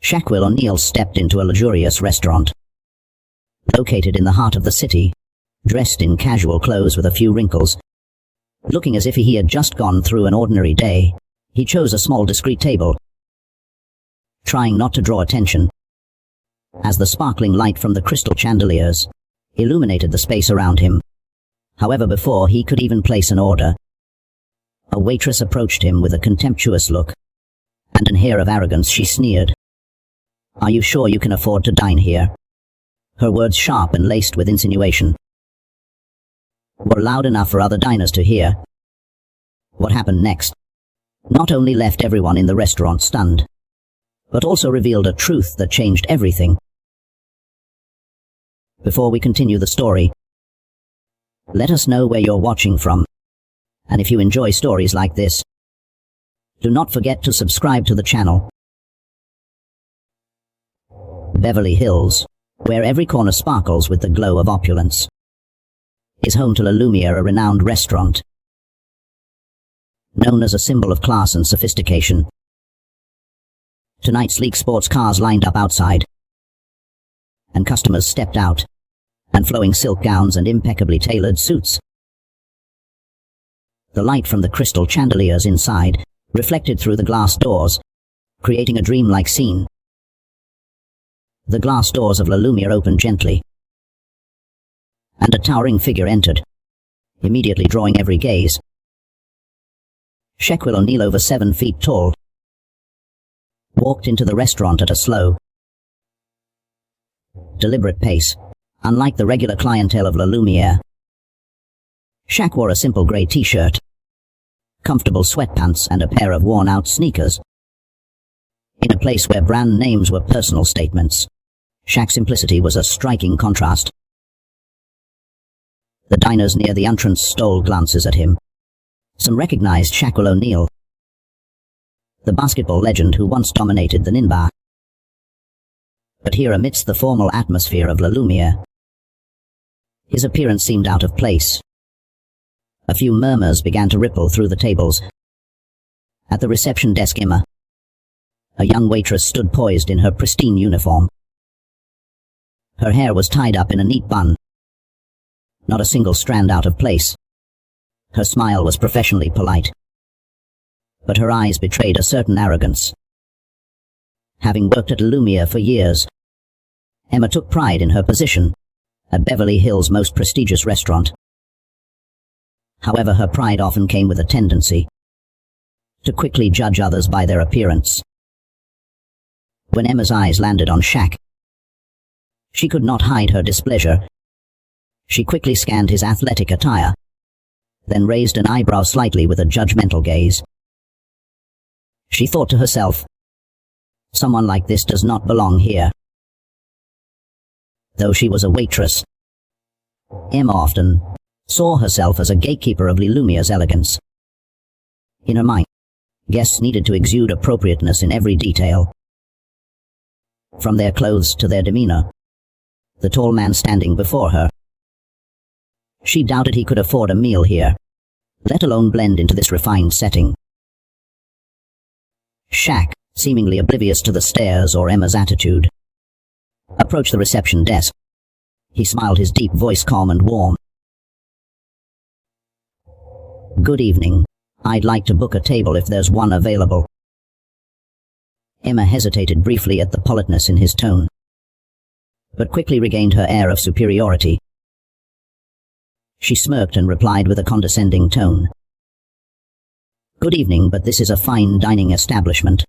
Shaquille O'Neal stepped into a luxurious restaurant. Located in the heart of the city, dressed in casual clothes with a few wrinkles, looking as if he had just gone through an ordinary day, he chose a small discreet table, trying not to draw attention, as the sparkling light from the crystal chandeliers illuminated the space around him. However, before he could even place an order, a waitress approached him with a contemptuous look and an air of arrogance. She sneered. "Are you sure you can afford to dine here?" Her words, sharp and laced with insinuation, were loud enough for other diners to hear. What happened next not only left everyone in the restaurant stunned, but also revealed a truth that changed everything. Before we continue the story, let us know where you're watching from, and if you enjoy stories like this, do not forget to subscribe to the channel. Beverly Hills, where every corner sparkles with the glow of opulence, is home to La Lumiere, a renowned restaurant, known as a symbol of class and sophistication. Tonight, sleek sports cars lined up outside, and customers stepped out, and flowing silk gowns and impeccably tailored suits. The light from the crystal chandeliers inside reflected through the glass doors, creating a dreamlike scene. The glass doors of La Lumiere opened gently, and a towering figure entered, immediately drawing every gaze. Shaquille O'Neal, over 7 feet tall, walked into the restaurant at a slow, deliberate pace. Unlike the regular clientele of La Lumiere, Shaq wore a simple grey t-shirt, comfortable sweatpants, and a pair of worn-out sneakers. In a place where brand names were personal statements, Shaq's simplicity was a striking contrast. The diners near the entrance stole glances at him. Some recognized Shaquille O'Neal, the basketball legend who once dominated the Ninba. But here, amidst the formal atmosphere of La Lumiere, his appearance seemed out of place. A few murmurs began to ripple through the tables. At the reception desk, Emma, a young waitress, stood poised in her pristine uniform. Her hair was tied up in a neat bun, not a single strand out of place. Her smile was professionally polite, but her eyes betrayed a certain arrogance. Having worked at La Lumiere for years, Emma took pride in her position at Beverly Hills' most prestigious restaurant. However, her pride often came with a tendency to quickly judge others by their appearance. When Emma's eyes landed on Shaq, she could not hide her displeasure. She quickly scanned his athletic attire, then raised an eyebrow slightly with a judgmental gaze. She thought to herself, "Someone like this does not belong here." Though she was a waitress, Emma often saw herself as a gatekeeper of La Lumiere's elegance. In her mind, guests needed to exude appropriateness in every detail, from their clothes to their demeanor. The tall man standing before her, she doubted he could afford a meal here, let alone blend into this refined setting. Shaq, seemingly oblivious to the stares or Emma's attitude, approached the reception desk. He smiled, his deep voice calm and warm. "Good evening. I'd like to book a table if there's one available." Emma hesitated briefly at the politeness in his tone, but quickly regained her air of superiority. She smirked and replied with a condescending tone, "Good evening, but this is a fine dining establishment.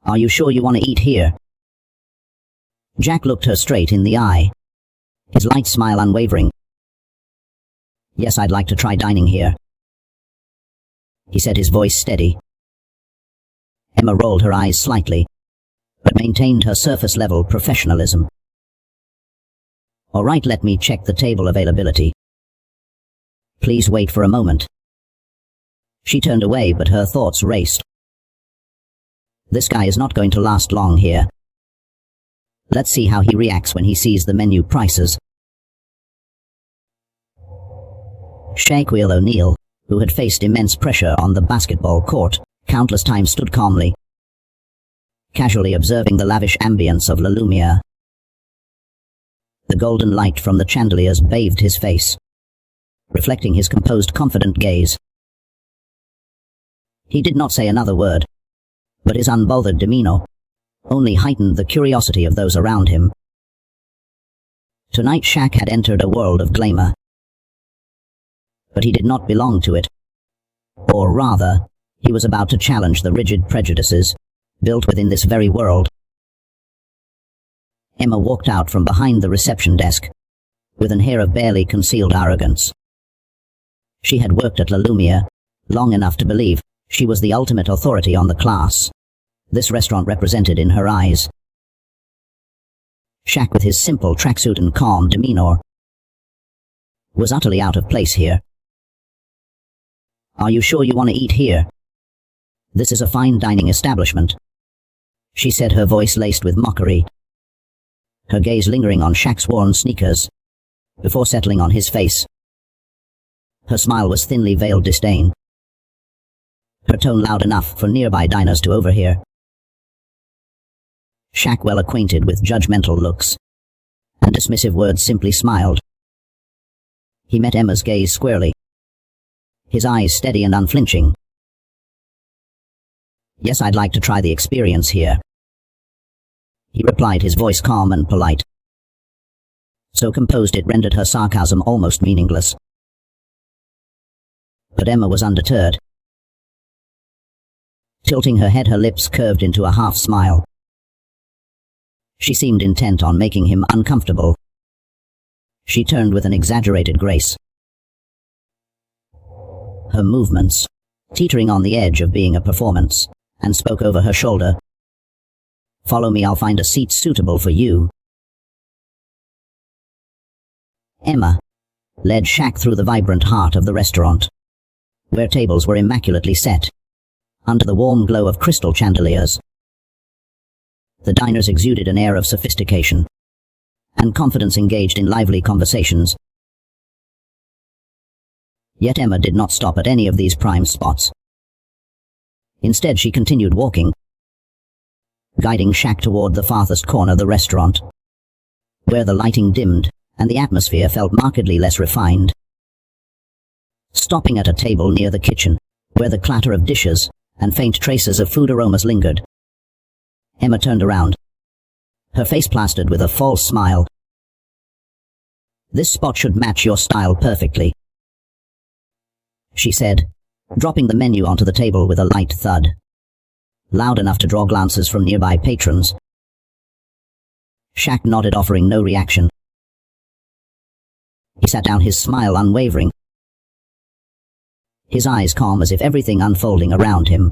Are you sure you want to eat here?" Jack looked her straight in the eye, his light smile unwavering. "Yes, I'd like to try dining here," he said, his voice steady. Emma rolled her eyes slightly, but maintained her surface-level professionalism. "All right, let me check the table availability. Please wait for a moment." She turned away, but her thoughts raced. This guy is not going to last long here. Let's see how he reacts when he sees the menu prices. Shaquille O'Neal, who had faced immense pressure on the basketball court countless times, stood calmly, casually observing the lavish ambience of La Lumiere. The golden light from the chandeliers bathed his face, reflecting his composed, confident gaze. He did not say another word, but his unbothered demeanor only heightened the curiosity of those around him. Tonight Shaq had entered a world of glamour, but he did not belong to it. Or rather, he was about to challenge the rigid prejudices built within this very world. Emma walked out from behind the reception desk, with an air of barely concealed arrogance. She had worked at La Lumiere long enough to believe she was the ultimate authority on the class this restaurant represented in her eyes. Shaq, with his simple tracksuit and calm demeanor, was utterly out of place here. "Are you sure you want to eat here? This is a fine dining establishment," she said, her voice laced with mockery, her gaze lingering on Shaq's worn sneakers before settling on his face. Her smile was thinly veiled disdain, her tone loud enough for nearby diners to overhear. Shaq, well acquainted with judgmental looks and dismissive words, simply smiled. He met Emma's gaze squarely, his eyes steady and unflinching. "Yes, I'd like to try the experience here," he replied, his voice calm and polite, so composed it rendered her sarcasm almost meaningless. But Emma was undeterred. Tilting her head, her lips curved into a half smile. She seemed intent on making him uncomfortable. She turned with an exaggerated grace, her movements teetering on the edge of being a performance, and spoke over her shoulder. "Follow me, I'll find a seat suitable for you." Emma led Shaq through the vibrant heart of the restaurant, where tables were immaculately set under the warm glow of crystal chandeliers. The diners exuded an air of sophistication and confidence, engaged in lively conversations. Yet Emma did not stop at any of these prime spots. Instead, she continued walking, guiding Shaq toward the farthest corner of the restaurant, where the lighting dimmed and the atmosphere felt markedly less refined. Stopping at a table near the kitchen, where the clatter of dishes and faint traces of food aromas lingered, Emma turned around, her face plastered with a false smile. "This spot should match your style perfectly," she said, dropping the menu onto the table with a light thud, loud enough to draw glances from nearby patrons. Shaq nodded, offering no reaction. He sat down, his smile unwavering, his eyes calm, as if everything unfolding around him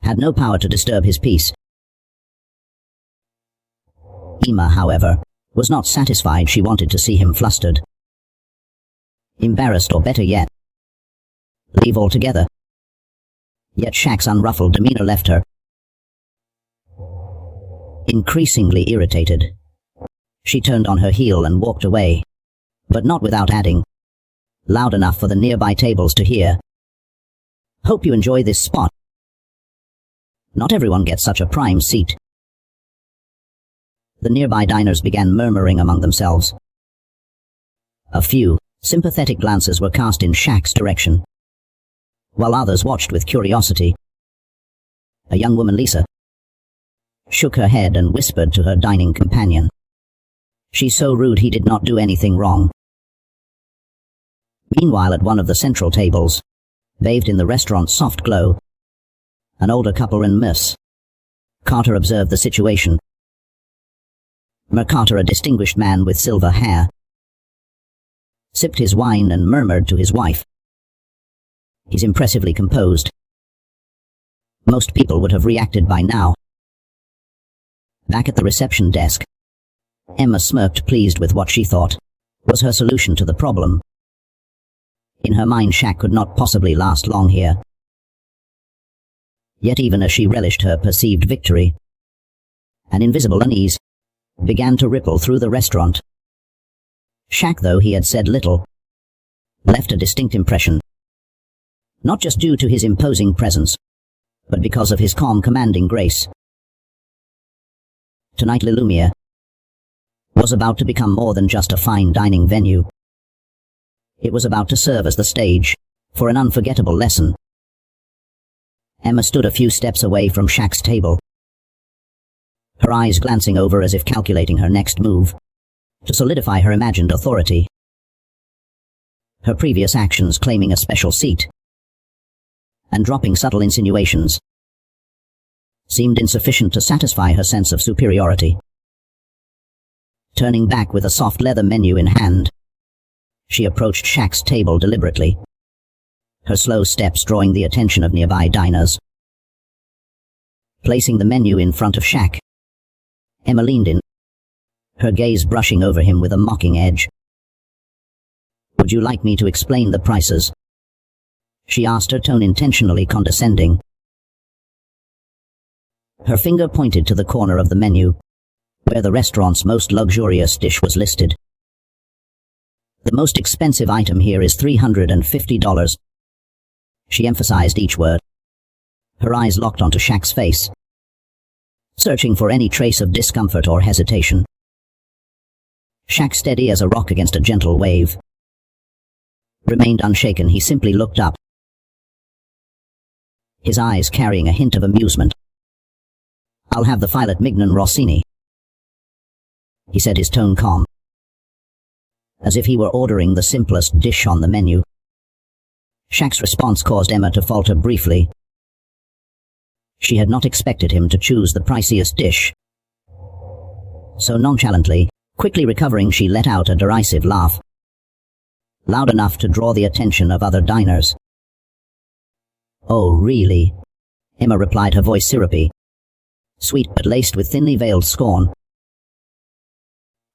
had no power to disturb his peace. Emma, however, was not satisfied. She wanted to see him flustered, embarrassed, or better yet, leave altogether. Yet Shaq's unruffled demeanor left her increasingly irritated. She turned on her heel and walked away, but not without adding, loud enough for the nearby tables to hear, "Hope you enjoy this spot. Not everyone gets such a prime seat." The nearby diners began murmuring among themselves. A few sympathetic glances were cast in Shaq's direction, while others watched with curiosity. A young woman, Lisa, shook her head and whispered to her dining companion, "She's so rude, he did not do anything wrong." Meanwhile, at one of the central tables, bathed in the restaurant's soft glow, an older couple and Miss Carter observed the situation. Carter, a distinguished man with silver hair, sipped his wine and murmured to his wife. He's impressively composed. Most people would have reacted by now. Back at the reception desk, Emma smirked, pleased with what she thought was her solution to the problem. In her mind, Shaq could not possibly last long here. Yet even as she relished her perceived victory, an invisible unease began to ripple through the restaurant. Shaq, though he had said little, left a distinct impression, not just due to his imposing presence, but because of his calm, commanding grace. Tonight Lilumia was about to become more than just a fine dining venue. It was about to serve as the stage for an unforgettable lesson. Emma stood a few steps away from Shaq's table, her eyes glancing over as if calculating her next move to solidify her imagined authority. Her previous actions claiming a special seat and dropping subtle insinuations seemed insufficient to satisfy her sense of superiority. Turning back with a soft leather menu in hand, she approached Shaq's table deliberately, her slow steps drawing the attention of nearby diners. Placing the menu in front of Shaq, Emma leaned in, her gaze brushing over him with a mocking edge. "Would you like me to explain the prices?" she asked, her tone intentionally condescending. Her finger pointed to the corner of the menu, where the restaurant's most luxurious dish was listed. "The most expensive item here is $350. She emphasized each word, her eyes locked onto Shaq's face, searching for any trace of discomfort or hesitation. Shaq, steady as a rock against a gentle wave, remained unshaken. He simply looked up, his eyes carrying a hint of amusement. "I'll have the Filet Mignon Rossini," he said, his tone calm, as if he were ordering the simplest dish on the menu. Shaq's response caused Emma to falter briefly. She had not expected him to choose the priciest dish so nonchalantly. Quickly recovering, she let out a derisive laugh, loud enough to draw the attention of other diners. "Oh, really?" Emma replied, her voice syrupy, sweet but laced with thinly veiled scorn.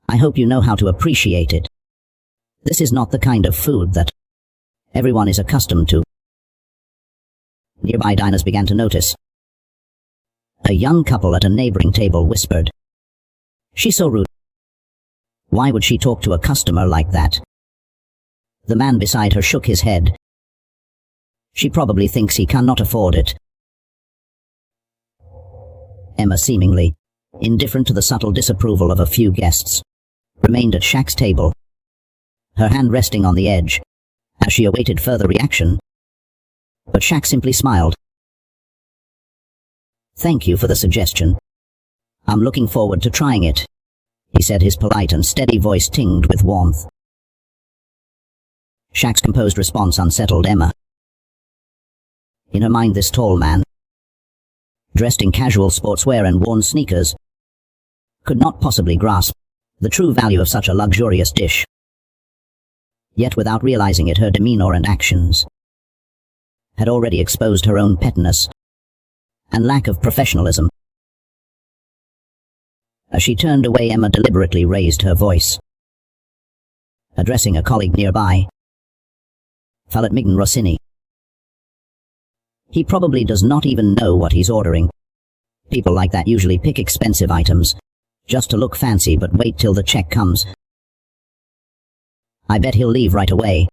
"I hope you know how to appreciate it. This is not the kind of food that everyone is accustomed to." Nearby diners began to notice. A young couple at a neighboring table whispered, "She's so rude. Why would she talk to a customer like that?" The man beside her shook his head. "She probably thinks he cannot afford it." Emma, seemingly indifferent to the subtle disapproval of a few guests, remained at Shaq's table, her hand resting on the edge as she awaited further reaction. But Shaq simply smiled. "Thank you for the suggestion. I'm looking forward to trying it," he said, his polite and steady voice tinged with warmth. Shaq's composed response unsettled Emma. In her mind, this tall man, dressed in casual sportswear and worn sneakers, could not possibly grasp the true value of such a luxurious dish. Yet without realizing it, her demeanor and actions had already exposed her own pettiness and lack of professionalism. As she turned away, Emma deliberately raised her voice, addressing a colleague nearby. "Filet Mignon Rossini. He probably does not even know what he's ordering. People like that usually pick expensive items just to look fancy, but wait till the check comes. I bet he'll leave right away."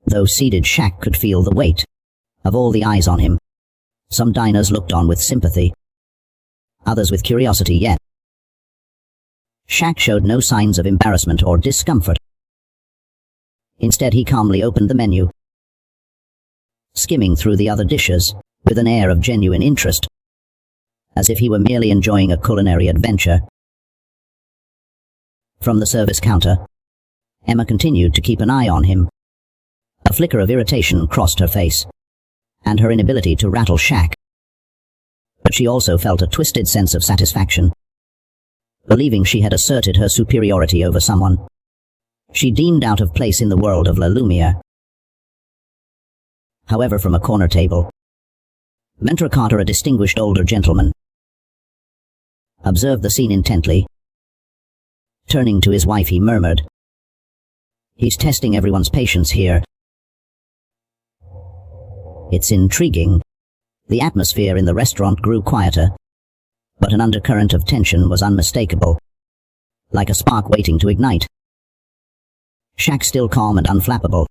Though seated, Shaq could feel the weight of all the eyes on him. Some diners looked on with sympathy, others with curiosity, yet Shaq showed no signs of embarrassment or discomfort. Instead, he calmly opened the menu, skimming through the other dishes with an air of genuine interest, as if he were merely enjoying a culinary adventure. From the service counter, Emma continued to keep an eye on him. A flicker of irritation crossed her face, and her inability to rattle Shaq. But she also felt a twisted sense of satisfaction, believing she had asserted her superiority over someone she deemed out of place in the world of La Lumiere. However, from a corner table, Mentor Carter, a distinguished older gentleman, observed the scene intently. Turning to his wife, he murmured, "He's testing everyone's patience here." "It's intriguing." The atmosphere in the restaurant grew quieter, but an undercurrent of tension was unmistakable, like a spark waiting to ignite. Shaq, still calm and unflappable,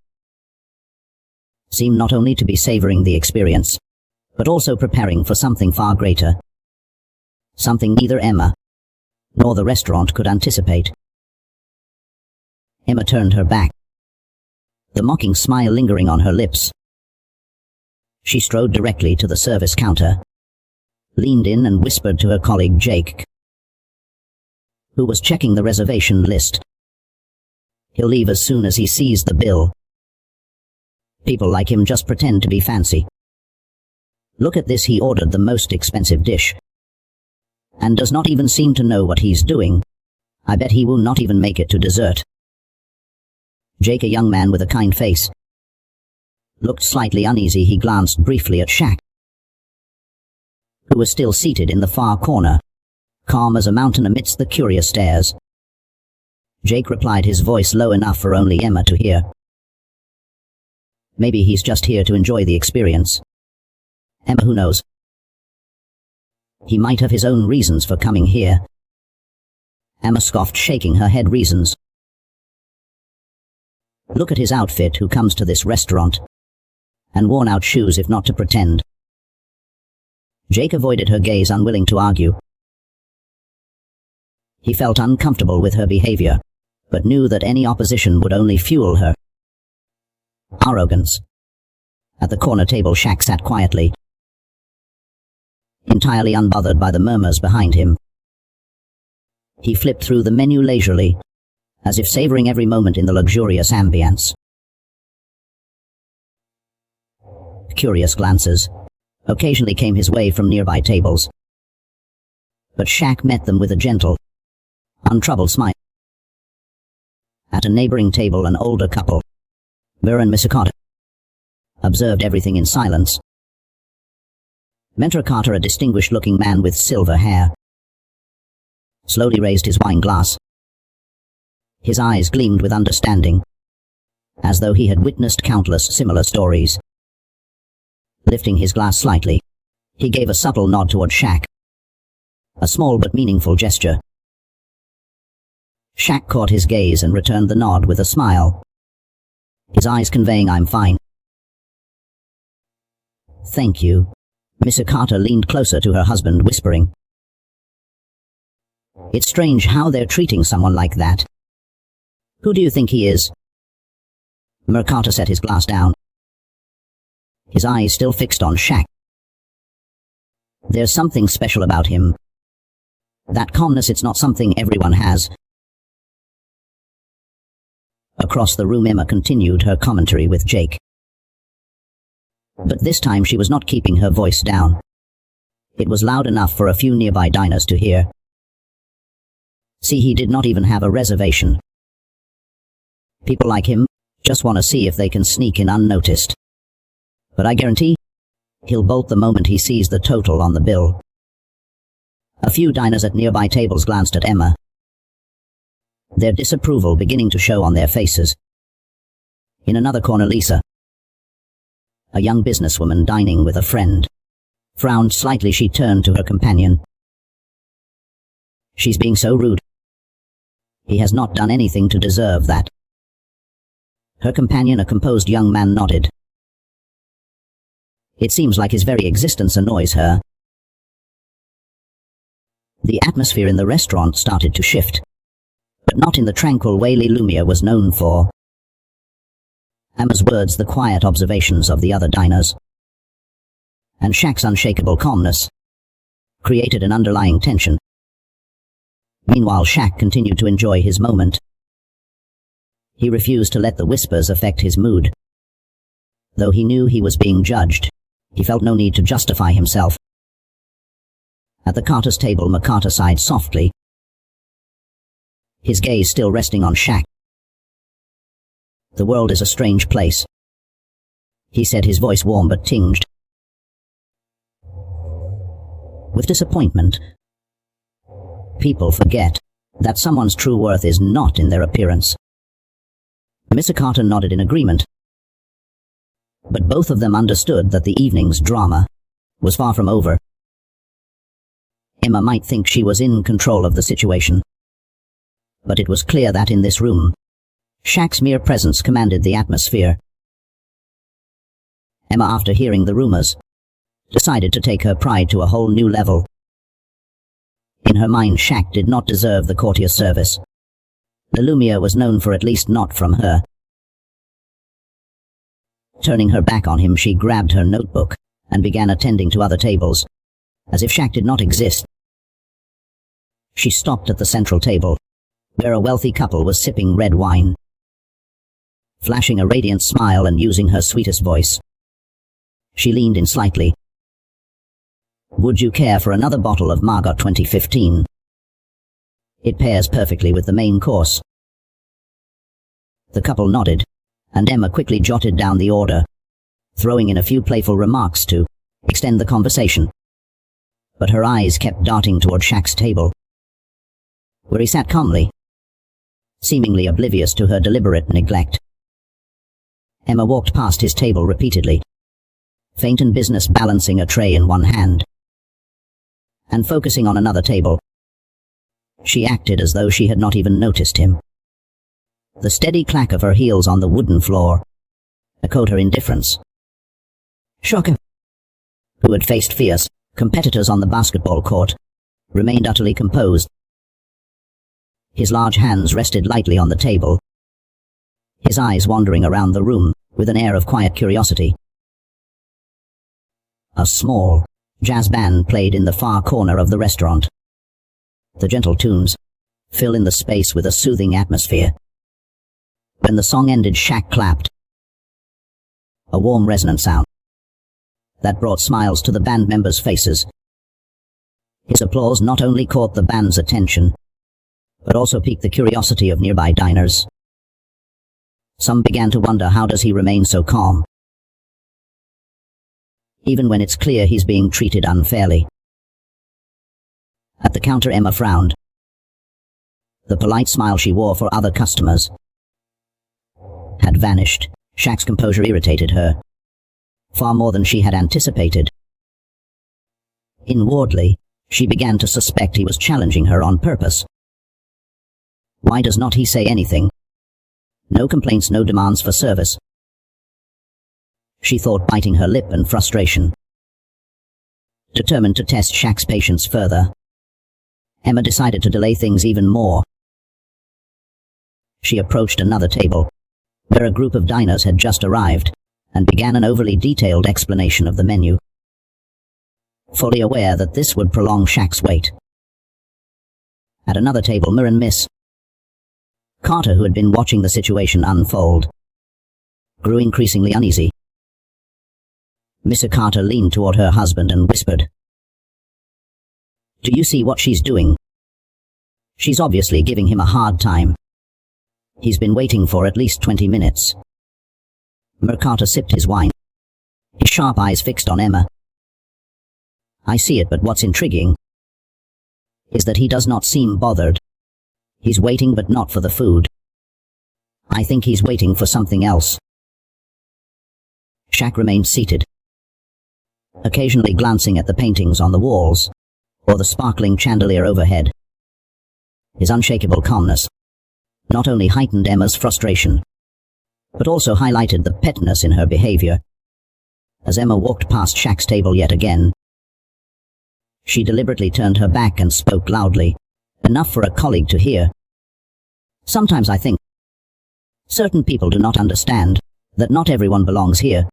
seemed not only to be savoring the experience, but also preparing for something far greater. something neither Emma nor the restaurant could anticipate. Emma turned her back, the mocking smile lingering on her lips. She strode directly to the service counter, leaned in and whispered to her colleague Jake, who was checking the reservation list. He'll leave as soon as he sees the bill. People like him just pretend to be fancy. Look at this, he ordered the most expensive dish, and does not even seem to know what he's doing. I bet he will not even make it to dessert. Jake, a young man with a kind face, looked slightly uneasy. He glanced briefly at Shaq, who was still seated in the far corner, calm as a mountain amidst the curious stares. Jake replied, his voice low enough for only Emma to hear. Maybe he's just here to enjoy the experience. Emma, who knows? He might have his own reasons for coming here. Emma scoffed, shaking her head. Reasons? Look at his outfit. Who comes to this restaurant? And worn out shoes, if not to pretend. Jake avoided her gaze, unwilling to argue. He felt uncomfortable with her behavior, but knew that any opposition would only fuel her arrogance. At the corner table, Shaq sat quietly, entirely unbothered by the murmurs behind him. He flipped through the menu leisurely, as if savoring every moment in the luxurious ambience. Curious glances occasionally came his way from nearby tables, but Shaq met them with a gentle, untroubled smile. At a neighboring table, an older couple, Burr and Mr. Carter, observed everything in silence. Mentor Carter, a distinguished-looking man with silver hair, slowly raised his wine glass. His eyes gleamed with understanding, as though he had witnessed countless similar stories. Lifting his glass slightly, he gave a subtle nod toward Shaq, a small but meaningful gesture. Shaq caught his gaze and returned the nod with a smile, his eyes conveying, "I'm fine." "Thank you." Mr. Carter leaned closer to her husband, whispering, "It's strange how they're treating someone like that. Who do you think he is?" Mr. Carter set his glass down, his eyes still fixed on Shaq. "There's something special about him. That calmness, it's not something everyone has." Across the room, Emma continued her commentary with Jake. But this time she was not keeping her voice down. It was loud enough for a few nearby diners to hear. "See, he did not even have a reservation. People like him just want to see if they can sneak in unnoticed. But I guarantee he'll bolt the moment he sees the total on the bill." A few diners at nearby tables glanced at Emma, their disapproval beginning to show on their faces. In another corner, Lisa, a young businesswoman dining with a friend, frowned slightly. She turned to her companion. "She's being so rude. He has not done anything to deserve that." Her companion, a composed young man, nodded. "It seems like his very existence annoys her." The atmosphere in the restaurant started to shift, but not in the tranquil way Lumia was known for. Emma's words, the quiet observations of the other diners, and Shaq's unshakable calmness created an underlying tension. Meanwhile, Shaq continued to enjoy his moment. He refused to let the whispers affect his mood. Though he knew he was being judged, he felt no need to justify himself. At the Carter's table, McCarter sighed softly, his gaze still resting on Shaq. "The world is a strange place," he said, his voice warm but tinged with disappointment. "People forget that someone's true worth is not in their appearance." Mr. Carter nodded in agreement, but both of them understood that the evening's drama was far from over. Emma might think she was in control of the situation, but it was clear that in this room, Shaq's mere presence commanded the atmosphere. Emma, after hearing the rumors, decided to take her pride to a whole new level. In her mind, Shaq did not deserve the courtier's service. The Lumiere was known for at least not from her. Turning her back on him, she grabbed her notebook and began attending to other tables, as if Shaq did not exist. She stopped at the central table, where a wealthy couple was sipping red wine. Flashing a radiant smile and using her sweetest voice, she leaned in slightly. "Would you care for another bottle of Margot 2015? It pairs perfectly with the main course." The couple nodded, and Emma quickly jotted down the order, throwing in a few playful remarks to extend the conversation. But her eyes kept darting toward Shaq's table, where he sat calmly, seemingly oblivious to her deliberate neglect. Emma walked past his table repeatedly, faint and business balancing a tray in one hand, and focusing on another table. She acted as though she had not even noticed him. The steady clack of her heels on the wooden floor echoed her indifference. Shocker, who had faced fierce competitors on the basketball court, remained utterly composed. His large hands rested lightly on the table, his eyes wandering around the room with an air of quiet curiosity. A small jazz band played in the far corner of the restaurant. The gentle tunes fill in the space with a soothing atmosphere. When the song ended, Shaq clapped, a warm resonant sound that brought smiles to the band members' faces. His applause not only caught the band's attention, but also piqued the curiosity of nearby diners. Some began to wonder, how does he remain so calm, even when it's clear he's being treated unfairly? At the counter, Emma frowned. The polite smile she wore for other customers had vanished. Shaq's composure irritated her, far more than she had anticipated. Inwardly, she began to suspect he was challenging her on purpose. Why does not he say anything? No complaints, no demands for service, she thought, biting her lip in frustration. Determined to test Shaq's patience further, Emma decided to delay things even more. She approached another table, where a group of diners had just arrived, and began an overly detailed explanation of the menu, fully aware that this would prolong Shaq's wait. At another table, Mir and Miss Carter, who had been watching the situation unfold, grew increasingly uneasy. Miss Carter leaned toward her husband and whispered, "Do you see what she's doing? She's obviously giving him a hard time. He's been waiting for at least 20 minutes. Mir Carter sipped his wine, his sharp eyes fixed on Emma. "I see it, but what's intriguing is that he does not seem bothered. He's waiting, but not for the food. I think he's waiting for something else." Shaq remained seated, occasionally glancing at the paintings on the walls or the sparkling chandelier overhead. His unshakable calmness not only heightened Emma's frustration, but also highlighted the pettiness in her behavior. As Emma walked past Shaq's table yet again, she deliberately turned her back and spoke loudly, enough for a colleague to hear. "Sometimes I think certain people do not understand that not everyone belongs here.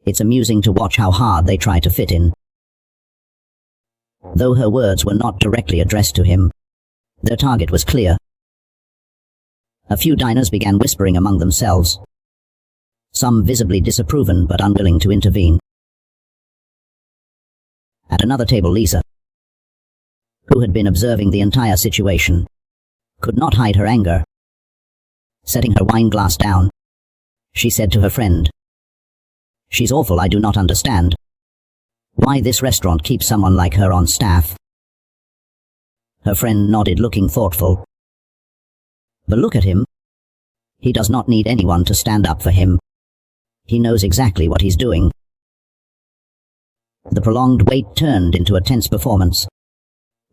It's amusing to watch how hard they try to fit in." Though her words were not directly addressed to him, their target was clear. A few diners began whispering among themselves, some visibly disapproving but unwilling to intervene. At another table, Lisa, who had been observing the entire situation, could not hide her anger. Setting her wine glass down, she said to her friend, "She's awful. I do not understand why this restaurant keeps someone like her on staff." Her friend nodded, looking thoughtful. "But look at him. He does not need anyone to stand up for him. He knows exactly what he's doing." The prolonged wait turned into a tense performance,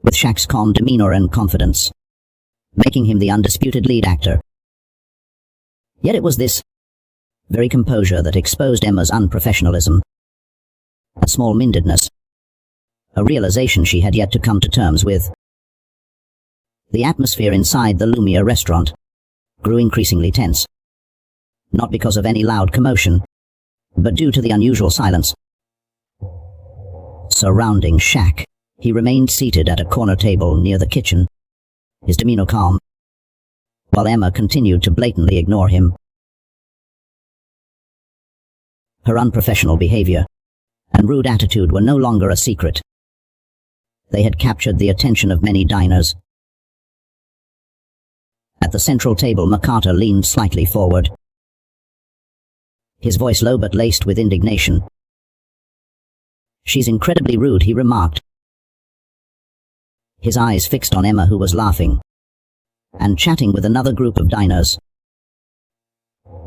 with Shaq's calm demeanor and confidence making him the undisputed lead actor. Yet it was this very composure that exposed Emma's unprofessionalism, a small-mindedness, a realization she had yet to come to terms with. The atmosphere inside the Lumia restaurant grew increasingly tense. Not because of any loud commotion, but due to the unusual silence surrounding Shaq. He remained seated at a corner table near the kitchen, his demeanor calm, while Emma continued to blatantly ignore him. Her unprofessional behavior and rude attitude were no longer a secret. They had captured the attention of many diners. At the central table, McCarter leaned slightly forward, his voice low but laced with indignation. "She's incredibly rude," he remarked, his eyes fixed on Emma, who was laughing and chatting with another group of diners.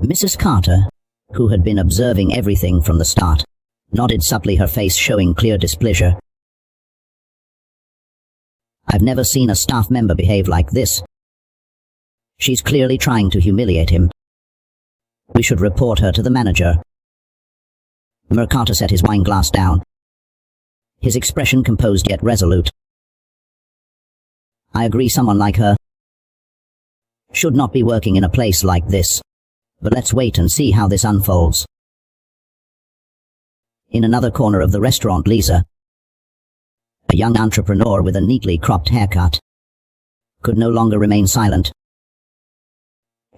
Mrs. Carter, who had been observing everything from the start, nodded subtly, her face showing clear displeasure. "I've never seen a staff member behave like this. She's clearly trying to humiliate him. We should report her to the manager." McCarter set his wine glass down, his expression composed yet resolute. "I agree, someone like her should not be working in a place like this. But let's wait and see how this unfolds." In another corner of the restaurant, Lisa, a young entrepreneur with a neatly cropped haircut, could no longer remain silent.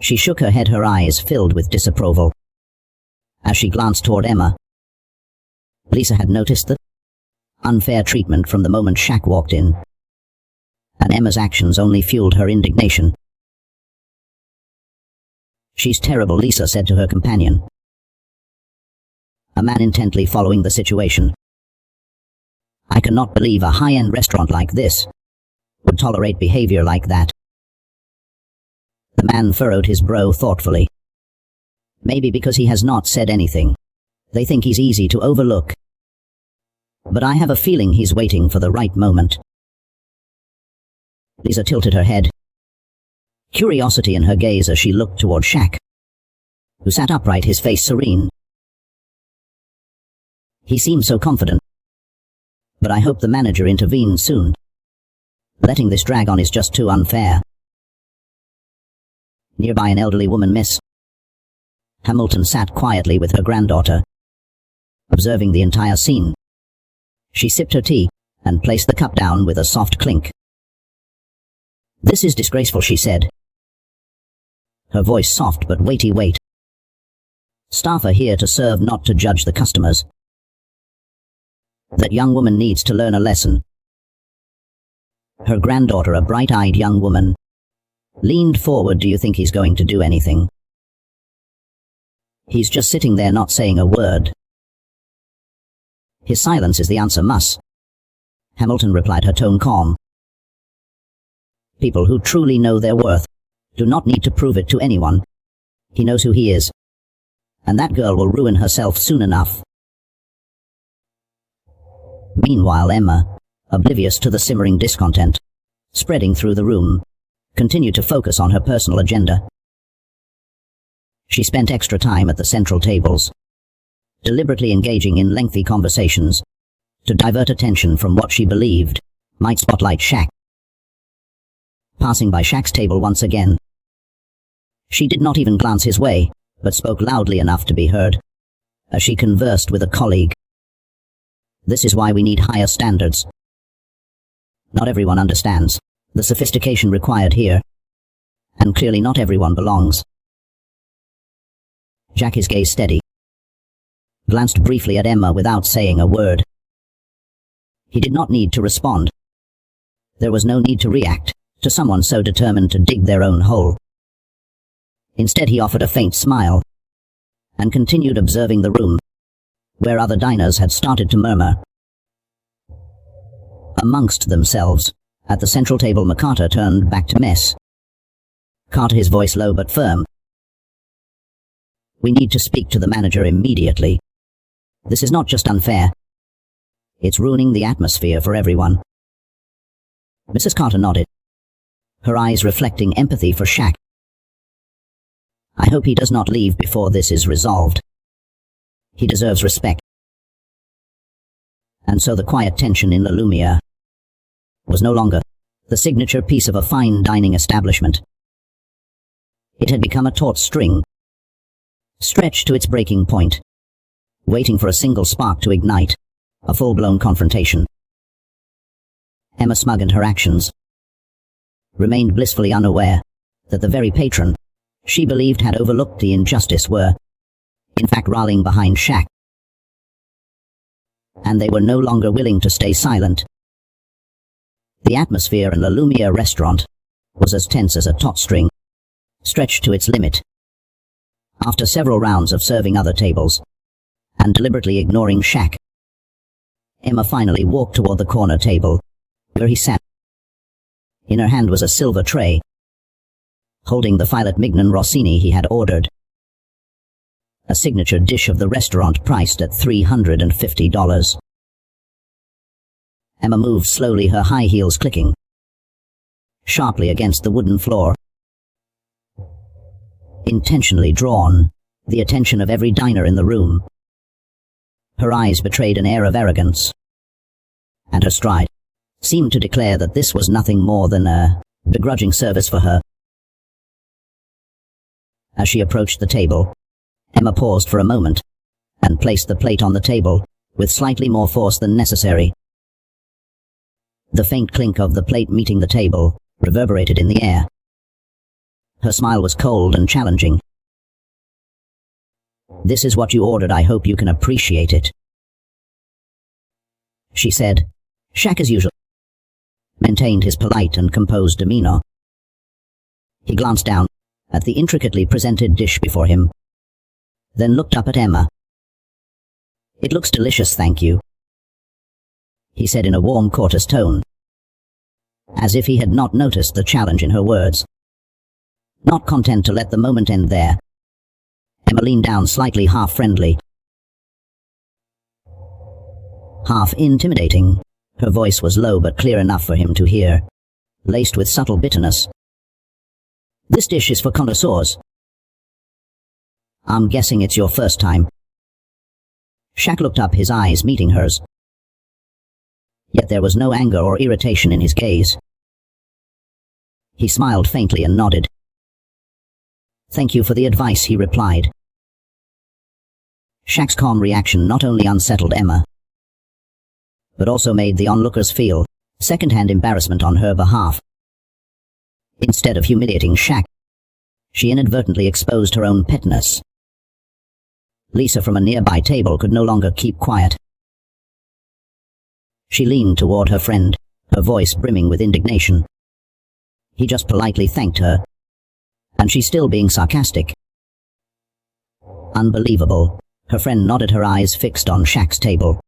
She shook her head, her eyes filled with disapproval. As she glanced toward Emma, Lisa had noticed the unfair treatment from the moment Shaq walked in, and Emma's actions only fueled her indignation. "She's terrible," Lisa said to her companion, a man intently following the situation. "I cannot believe a high-end restaurant like this would tolerate behavior like that." The man furrowed his brow thoughtfully. "Maybe because he has not said anything, they think he's easy to overlook. But I have a feeling he's waiting for the right moment." Lisa tilted her head, curiosity in her gaze as she looked toward Shaq, who sat upright, his face serene. He seemed so confident. "But I hope the manager intervenes soon. Letting this drag on is just too unfair." Nearby, an elderly woman, Miss Hamilton, sat quietly with her granddaughter, observing the entire scene. She sipped her tea and placed the cup down with a soft clink. "This is disgraceful," she said, her voice soft but weighty. "Wait. Staff are here to serve, not to judge the customers. That young woman needs to learn a lesson." Her granddaughter, a bright-eyed young woman, leaned forward. "Do you think he's going to do anything? He's just sitting there not saying a word." "His silence is the answer, Miss Hamilton replied, her tone calm. "People who truly know their worth do not need to prove it to anyone. He knows who he is, and that girl will ruin herself soon enough." Meanwhile, Emma, oblivious to the simmering discontent spreading through the room, continued to focus on her personal agenda. She spent extra time at the central tables, deliberately engaging in lengthy conversations to divert attention from what she believed might spotlight Shaq. Passing by Shaq's table once again, she did not even glance his way, but spoke loudly enough to be heard as she conversed with a colleague. "This is why we need higher standards. Not everyone understands the sophistication required here, and clearly not everyone belongs." Jack, his gaze steady, glanced briefly at Emma without saying a word. He did not need to respond. There was no need to react to someone so determined to dig their own hole. Instead, he offered a faint smile and continued observing the room, where other diners had started to murmur amongst themselves. At the central table, McCarter turned back to Miss Carter, his voice low but firm. "We need to speak to the manager immediately. This is not just unfair. It's ruining the atmosphere for everyone." Mrs. Carter nodded, her eyes reflecting empathy for Shaq. "I hope he does not leave before this is resolved. He deserves respect." And so the quiet tension in La Lumiere was no longer the signature piece of a fine dining establishment. It had become a taut string, stretched to its breaking point, waiting for a single spark to ignite a full-blown confrontation. Emma, smug in her actions, remained blissfully unaware that the very patron she believed had overlooked the injustice were, in fact, rallying behind Shaq. And they were no longer willing to stay silent. The atmosphere in La Lumiere restaurant was as tense as a taut string, stretched to its limit. After several rounds of serving other tables, and deliberately ignoring Shaq, Emma finally walked toward the corner table, where he sat. In her hand was a silver tray, holding the filet mignon Rossini he had ordered, a signature dish of the restaurant priced at $350. Emma moved slowly, her high heels clicking sharply against the wooden floor, intentionally drawn the attention of every diner in the room. Her eyes betrayed an air of arrogance, and her stride seemed to declare that this was nothing more than a begrudging service for her. As she approached the table, Emma paused for a moment and placed the plate on the table with slightly more force than necessary. The faint clink of the plate meeting the table reverberated in the air. Her smile was cold and challenging. "This is what you ordered. I hope you can appreciate it," she said. Shaq, as usual, maintained his polite and composed demeanor. He glanced down at the intricately presented dish before him, then looked up at Emma. "It looks delicious, thank you," he said in a warm, courteous tone, as if he had not noticed the challenge in her words. Not content to let the moment end there, Emma leaned down slightly, half friendly, half intimidating. Her voice was low but clear enough for him to hear, laced with subtle bitterness. "This dish is for connoisseurs. I'm guessing it's your first time." Shaq looked up, his eyes meeting hers. Yet there was no anger or irritation in his gaze. He smiled faintly and nodded. "Thank you for the advice," he replied. Shaq's calm reaction not only unsettled Emma, but also made the onlookers feel second-hand embarrassment on her behalf. Instead of humiliating Shaq, she inadvertently exposed her own pettiness. Lisa from a nearby table could no longer keep quiet. She leaned toward her friend, her voice brimming with indignation. He just politely thanked her, and she's still being sarcastic. Unbelievable. Her friend nodded, her eyes fixed on Shaq's table.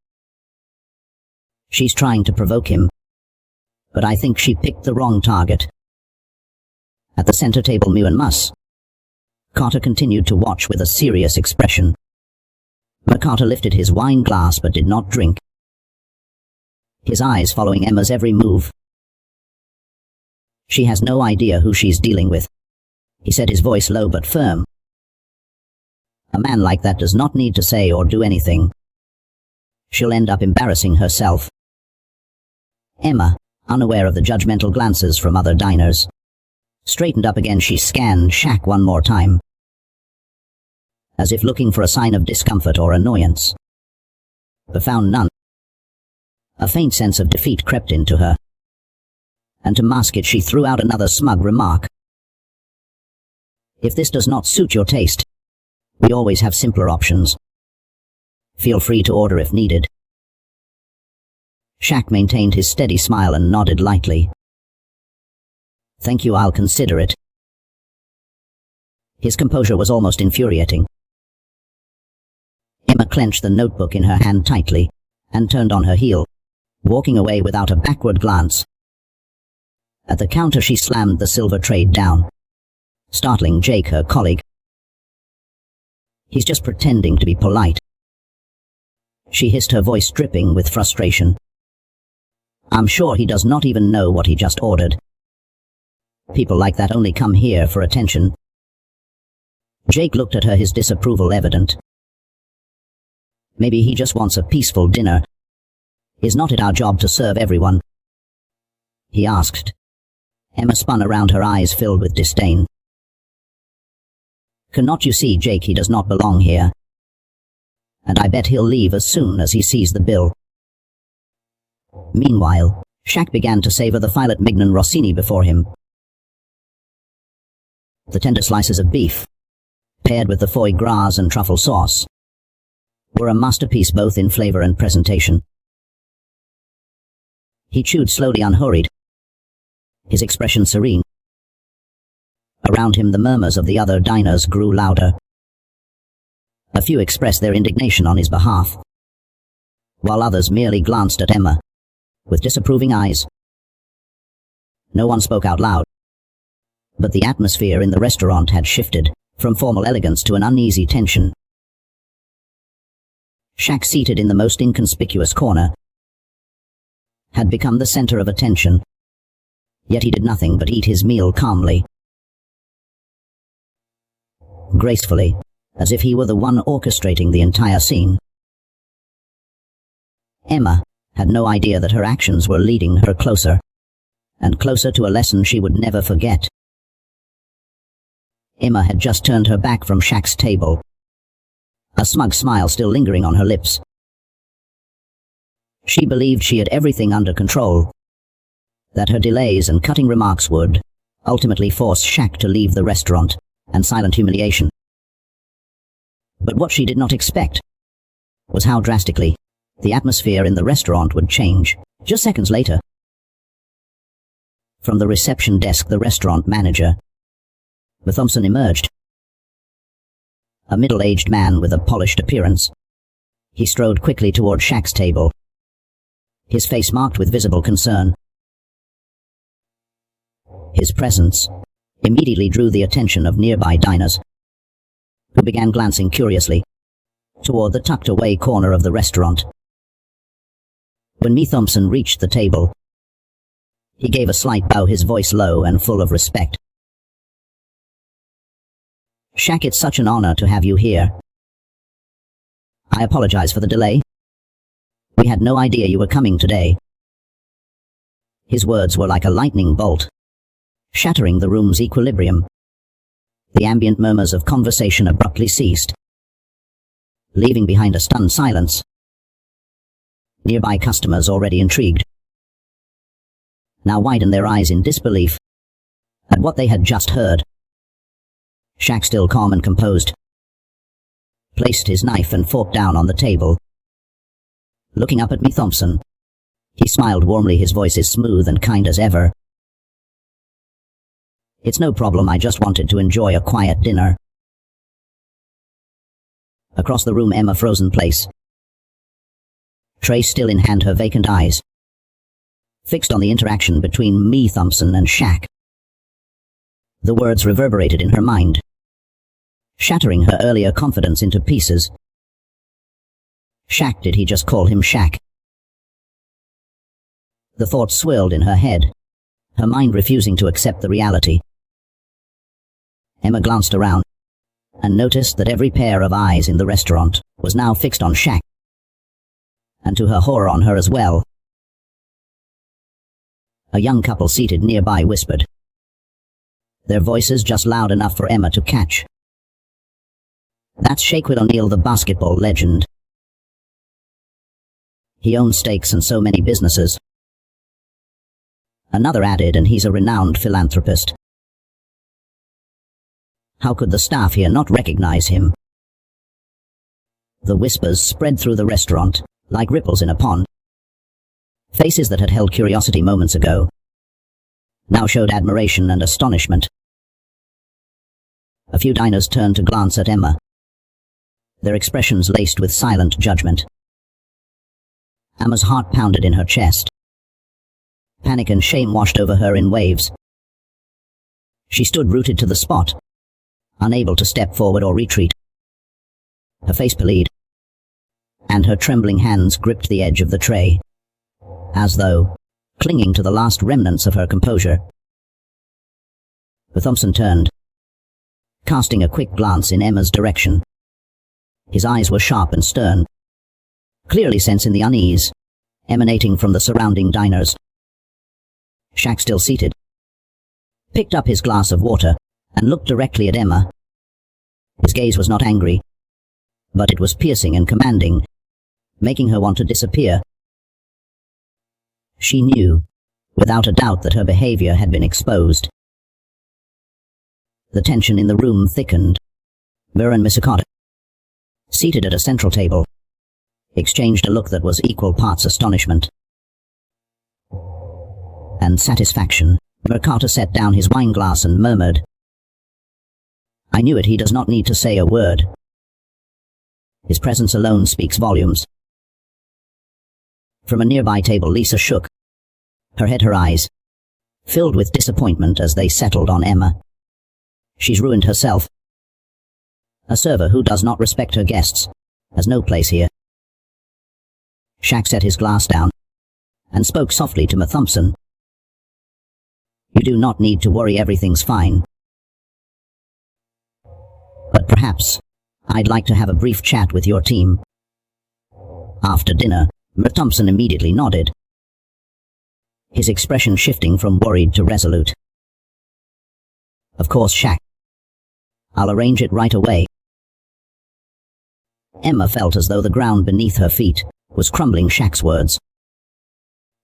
She's trying to provoke him, but I think she picked the wrong target. At the center table, Mew and Mus, Carter continued to watch with a serious expression. Carter lifted his wine glass but did not drink, his eyes following Emma's every move. "She has no idea who she's dealing with," he said, his voice low but firm. "A man like that does not need to say or do anything. She'll end up embarrassing herself." Emma, unaware of the judgmental glances from other diners, straightened up again. She scanned Shaq one more time, as if looking for a sign of discomfort or annoyance, but found none. A faint sense of defeat crept into her, and to mask it she threw out another smug remark. "If this does not suit your taste, we always have simpler options. Feel free to order if needed." Shaq maintained his steady smile and nodded lightly. "Thank you, I'll consider it." His composure was almost infuriating. Emma clenched the notebook in her hand tightly and turned on her heel, walking away without a backward glance. At the counter she slammed the silver tray down, startling Jake, her colleague. "He's just pretending to be polite," she hissed, her voice dripping with frustration. "I'm sure he does not even know what he just ordered. People like that only come here for attention." Jake looked at her, his disapproval evident. "Maybe he just wants a peaceful dinner. "Is not it our job to serve everyone?" he asked. Emma spun around, her eyes filled with disdain. "Cannot you see, Jake, he does not belong here? And I bet he'll leave as soon as he sees the bill." Meanwhile, Shaq began to savor the filet mignon rossini before him. The tender slices of beef, paired with the foie gras and truffle sauce, were a masterpiece both in flavor and presentation. He chewed slowly, unhurried, his expression serene. Around him the murmurs of the other diners grew louder. A few expressed their indignation on his behalf, while others merely glanced at Emma with disapproving eyes. No one spoke out loud, but the atmosphere in the restaurant had shifted from formal elegance to an uneasy tension. Shaq, seated in the most inconspicuous corner, had become the center of attention, yet he did nothing but eat his meal calmly, gracefully, as if he were the one orchestrating the entire scene. Emma had no idea that her actions were leading her closer and closer to a lesson she would never forget. Emma had just turned her back from Shaq's table, a smug smile still lingering on her lips. She believed she had everything under control, that her delays and cutting remarks would ultimately force Shaq to leave the restaurant in silent humiliation. But what she did not expect was how drastically the atmosphere in the restaurant would change just seconds later. From the reception desk, the restaurant manager, Thompson, emerged. A middle-aged man with a polished appearance. He strode quickly toward Shaq's table, his face marked with visible concern. His presence immediately drew the attention of nearby diners, who began glancing curiously toward the tucked-away corner of the restaurant. When Thompson reached the table, he gave a slight bow, his voice low and full of respect. "Shaq, it's such an honor to have you here. I apologize for the delay. We had no idea you were coming today." His words were like a lightning bolt, shattering the room's equilibrium. The ambient murmurs of conversation abruptly ceased, leaving behind a stunned silence. Nearby customers, already intrigued, now widened their eyes in disbelief at what they had just heard. Shaq, still calm and composed, placed his knife and fork down on the table. Looking up at Thompson, he smiled warmly, his voice as smooth and kind as ever. "It's no problem, I just wanted to enjoy a quiet dinner." Across the room, Emma, frozen place, tray still in hand, her vacant eyes fixed on the interaction between Thompson and Shaq. The words reverberated in her mind, shattering her earlier confidence into pieces. Shaq, did he just call him Shaq? The thought swirled in her head, her mind refusing to accept the reality. Emma glanced around and noticed that every pair of eyes in the restaurant was now fixed on Shaq, and to her horror on her as well. A young couple seated nearby whispered, their voices just loud enough for Emma to catch. "That's Shaquille O'Neal, the basketball legend. He owns stakes in so many businesses." Another added, "And he's a renowned philanthropist. How could the staff here not recognize him?" The whispers spread through the restaurant like ripples in a pond. Faces that had held curiosity moments ago now showed admiration and astonishment. A few diners turned to glance at Emma, their expressions laced with silent judgment. Emma's heart pounded in her chest. Panic and shame washed over her in waves. She stood rooted to the spot, unable to step forward or retreat. Her face pallid, and her trembling hands gripped the edge of the tray, as though clinging to the last remnants of her composure. Thompson turned, casting a quick glance in Emma's direction. His eyes were sharp and stern, clearly sensing the unease emanating from the surrounding diners. Shaq, still seated, picked up his glass of water and looked directly at Emma. His gaze was not angry, but it was piercing and commanding, making her want to disappear. She knew, without a doubt, that her behavior had been exposed. The tension in the room thickened. Mir and Misakata, seated at a central table, exchanged a look that was equal parts astonishment and satisfaction. Misakata set down his wineglass and murmured, "I knew it. He does not need to say a word. His presence alone speaks volumes." From a nearby table, Lisa shook, her head, her eyes filled with disappointment as they settled on Emma. She's ruined herself. A server who does not respect her guests has no place here. Shaq set his glass down and spoke softly to Mathumpson. "You do not need to worry, everything's fine. But perhaps I'd like to have a brief chat with your team after dinner." Mathumpson immediately nodded, his expression shifting from worried to resolute. "Of course, Shaq. I'll arrange it right away." Emma felt as though the ground beneath her feet was crumbling. Shaq's words,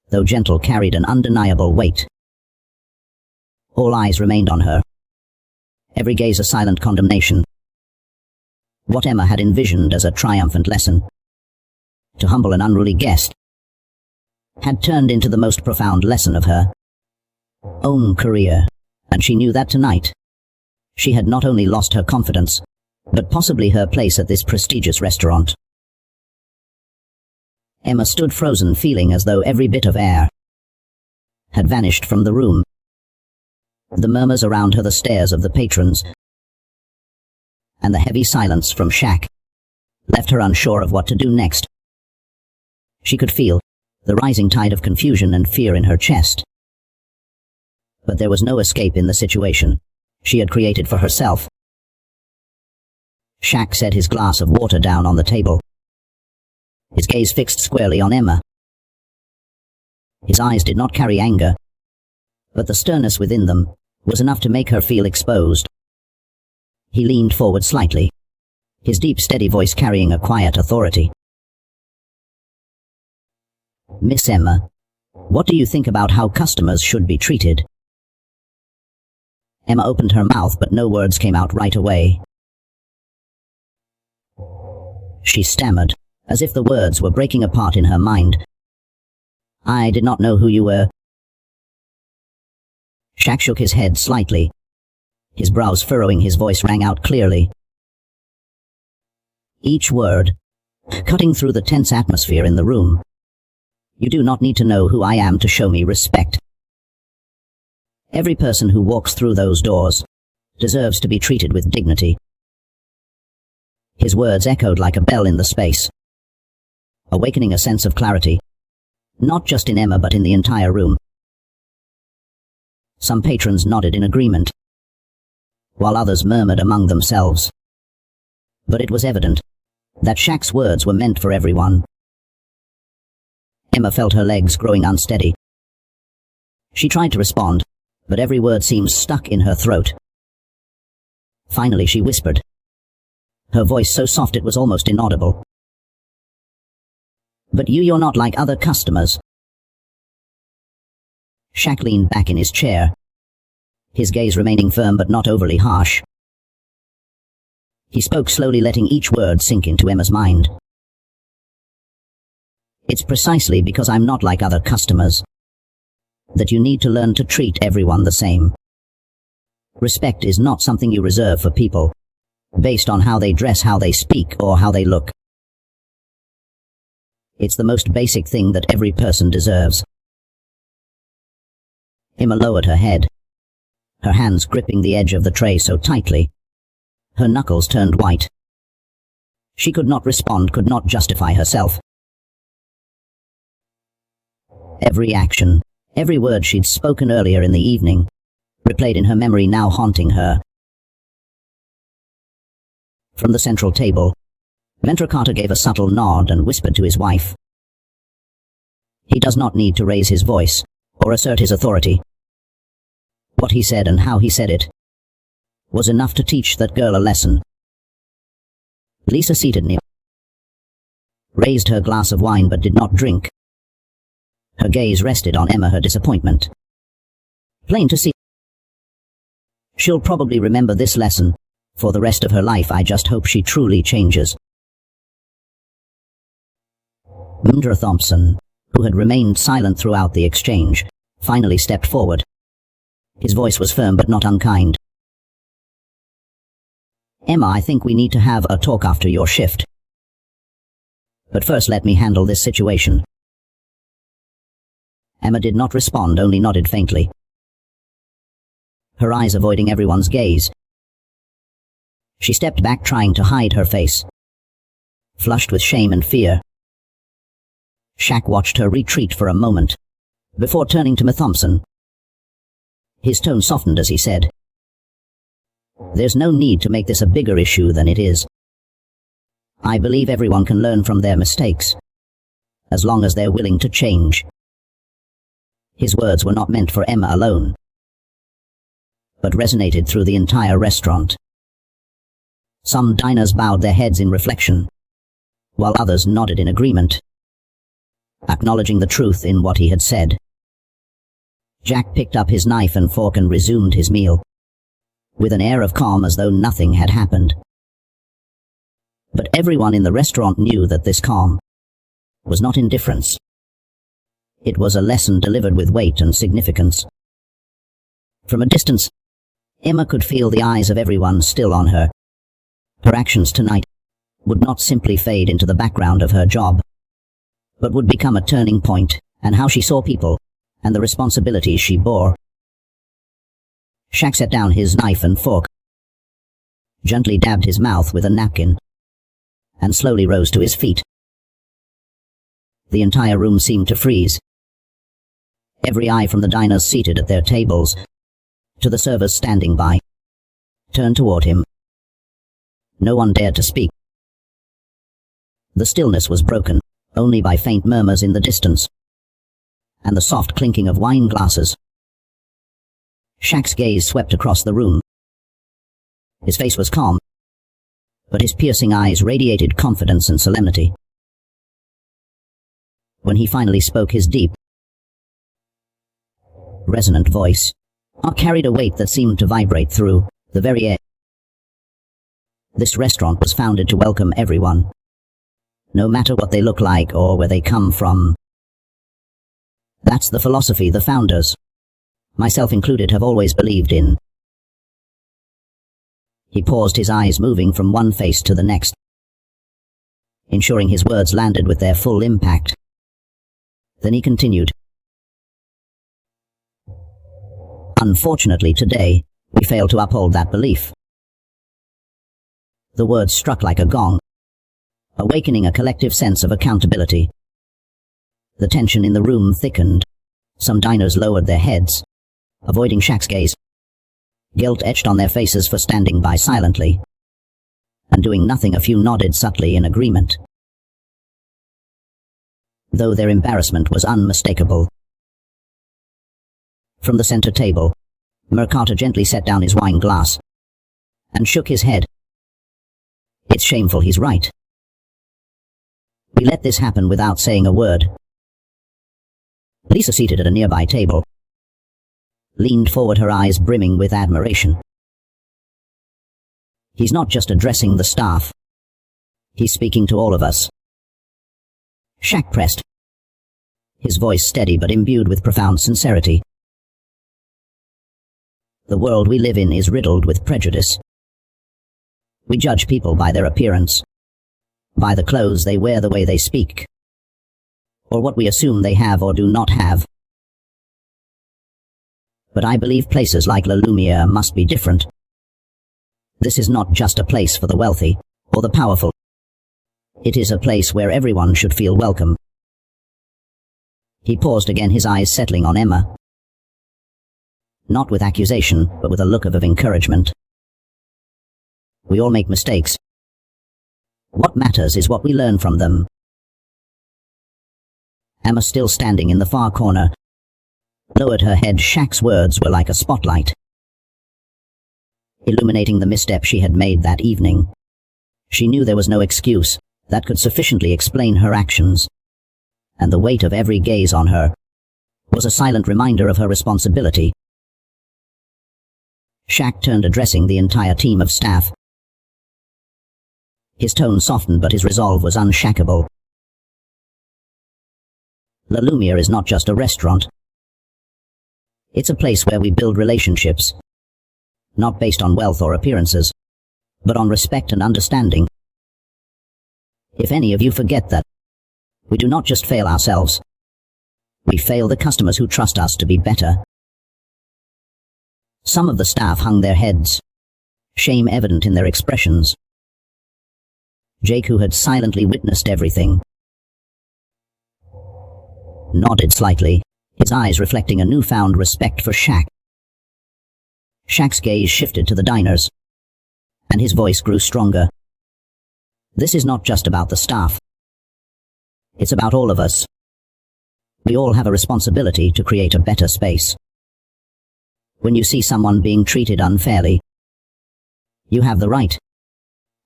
though gentle, carried an undeniable weight. All eyes remained on her, every gaze a silent condemnation. What Emma had envisioned as a triumphant lesson to humble an unruly guest had turned into the most profound lesson of her own career, and she knew that tonight she had not only lost her confidence, but possibly her place at this prestigious restaurant. Emma stood frozen, feeling as though every bit of air had vanished from the room. The murmurs around her, the stares of the patrons, and the heavy silence from Shaq left her unsure of what to do next. She could feel the rising tide of confusion and fear in her chest. But there was no escape in the situation she had created for herself. Shaq set his glass of water down on the table, his gaze fixed squarely on Emma. His eyes did not carry anger, but the sternness within them was enough to make her feel exposed. He leaned forward slightly, his deep, steady voice carrying a quiet authority. "Miss Emma, what do you think about how customers should be treated?" Emma opened her mouth, but no words came out right away. She stammered, as if the words were breaking apart in her mind. "I did not know who you were." Shaq shook his head slightly, his brows furrowing. His voice rang out clearly, each word cutting through the tense atmosphere in the room. "You do not need to know who I am to show me respect. Every person who walks through those doors deserves to be treated with dignity." His words echoed like a bell in the space, awakening a sense of clarity, not just in Emma but in the entire room. Some patrons nodded in agreement, while others murmured among themselves. But it was evident that Shaq's words were meant for everyone. Emma felt her legs growing unsteady. She tried to respond, but every word seemed stuck in her throat. Finally she whispered, her voice so soft it was almost inaudible. "But you're not like other customers." Shaq leaned back in his chair, his gaze remaining firm but not overly harsh. He spoke slowly, letting each word sink into Emma's mind. "It's precisely because I'm not like other customers that you need to learn to treat everyone the same. Respect is not something you reserve for people based on how they dress, how they speak, or how they look. It's the most basic thing that every person deserves." Emma lowered her head, her hands gripping the edge of the tray so tightly, her knuckles turned white. She could not respond, could not justify herself. Every action, every word she'd spoken earlier in the evening, replayed in her memory, now haunting her. From the central table, Mentor Carter gave a subtle nod and whispered to his wife, He does not need to raise his voice or assert his authority. What he said and how he said it was enough to teach that girl a lesson. Lisa, seated near, raised her glass of wine but did not drink. Her gaze rested on Emma, her disappointment plain to see. She'll probably remember this lesson for the rest of her life. I just hope she truly changes. Mundra Thompson, who had remained silent throughout the exchange, finally stepped forward. His voice was firm but not unkind. Emma, I think we need to have a talk after your shift. But first let me handle this situation. Emma did not respond, only nodded faintly, her eyes avoiding everyone's gaze. She stepped back, trying to hide her face, flushed with shame and fear. Shaq watched her retreat for a moment, before turning to Thompson. His tone softened as he said, "There's no need to make this a bigger issue than it is. I believe everyone can learn from their mistakes, as long as they're willing to change." His words were not meant for Emma alone, but resonated through the entire restaurant. Some diners bowed their heads in reflection, while others nodded in agreement, acknowledging the truth in what he had said. Jack picked up his knife and fork and resumed his meal, with an air of calm as though nothing had happened. But everyone in the restaurant knew that this calm was not indifference. It was a lesson delivered with weight and significance. From a distance, Emma could feel the eyes of everyone still on her. Her actions tonight would not simply fade into the background of her job, but would become a turning point in how she saw people and the responsibilities she bore. Shaq set down his knife and fork, gently dabbed his mouth with a napkin, and slowly rose to his feet. The entire room seemed to freeze. Every eye, from the diners seated at their tables to the servers standing by, turned toward him. No one dared to speak. The stillness was broken only by faint murmurs in the distance and the soft clinking of wine glasses. Shaq's gaze swept across the room. His face was calm, but his piercing eyes radiated confidence and solemnity. When he finally spoke, his deep, resonant voice carried a weight that seemed to vibrate through the very air. This restaurant was founded to welcome everyone, no matter what they look like or where they come from. That's the philosophy the founders, myself included, have always believed in. He paused, his eyes moving from one face to the next, ensuring his words landed with their full impact. Then he continued, "Unfortunately, today, we fail to uphold that belief." The words struck like a gong, awakening a collective sense of accountability. The tension in the room thickened. Some diners lowered their heads, avoiding Shaq's gaze, guilt etched on their faces for standing by silently and doing nothing. A few nodded subtly in agreement, though their embarrassment was unmistakable. From the center table, Mercator gently set down his wine glass and shook his head. "It's shameful, he's right. We let this happen without saying a word." Lisa, seated at a nearby table, leaned forward, her eyes brimming with admiration. "He's not just addressing the staff. He's speaking to all of us." Shaq pressed, his voice steady but imbued with profound sincerity. "The world we live in is riddled with prejudice. We judge people by their appearance, by the clothes they wear, the way they speak, or what we assume they have or do not have. But I believe places like La Lumiere must be different. This is not just a place for the wealthy or the powerful. It is a place where everyone should feel welcome." He paused again, his eyes settling on Emma, not with accusation, but with a look of encouragement. "We all make mistakes. What matters is what we learn from them. Emma, still standing in the far corner, lowered her head. Shaq's words were like a spotlight, illuminating the misstep she had made that evening. She knew there was no excuse that could sufficiently explain her actions, and the weight of every gaze on her was a silent reminder of her responsibility. Shaq turned, addressing the entire team of staff. His tone softened, but his resolve was unshakable. La Lumiere is not just a restaurant. It's a place where we build relationships, not based on wealth or appearances, but on respect and understanding. If any of you forget that, we do not just fail ourselves. We fail the customers who trust us to be better. Some of the staff hung their heads, shame evident in their expressions. Jake, who had silently witnessed everything, nodded slightly, his eyes reflecting a newfound respect for Shaq. Shaq's gaze shifted to the diners, and his voice grew stronger. This is not just about the staff. It's about all of us. We all have a responsibility to create a better space. When you see someone being treated unfairly, you have the right,